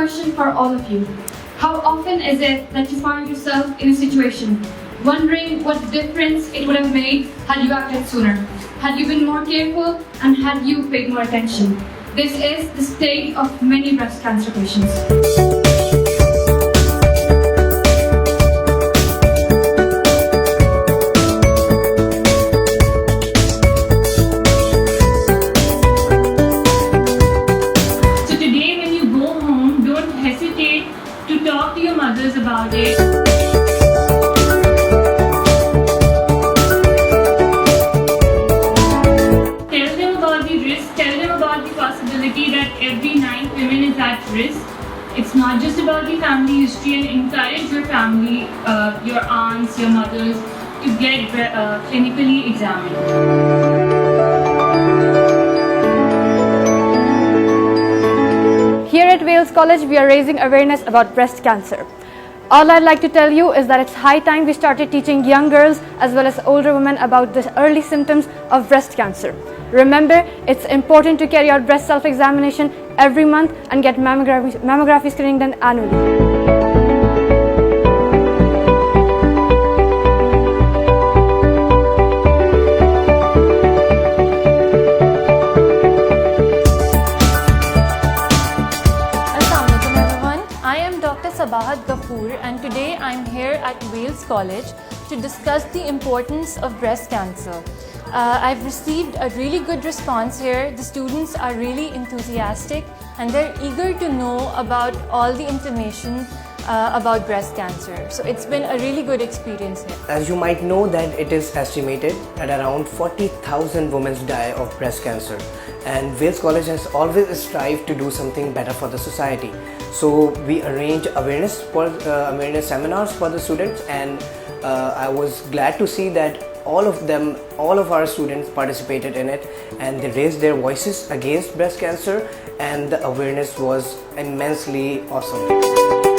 question for all of you. How often is it that you find yourself in a situation wondering what difference it would have made had you acted sooner, had you been more careful, and had you paid more attention? This is the state of many breast cancer patients. To talk to your mothers about it. Tell them about the risk, tell them about the possibility that every 9 women is at risk. It's not just about the family history, and encourage your family, your aunts, your mothers to get clinically examined. Here at Wales College, we are raising awareness about breast cancer. All I'd like to tell you is that it's high time we started teaching young girls as well as older women about the early symptoms of breast cancer. Remember, it's important to carry out breast self-examination every month and get mammography screening done annually. And today I'm here at Wales College to discuss the importance of breast cancer. I've received a really good response here. The students are really enthusiastic and they're eager to know about all the information about breast cancer. So it's been a really good experience here. As you might know that it is estimated that around 40,000 women die of breast cancer, and Wales College has always strived to do something better for the society. So we arrange awareness seminars for the students, and I was glad to see that all of our students participated in it, and they raised their voices against breast cancer, and the awareness was immensely awesome.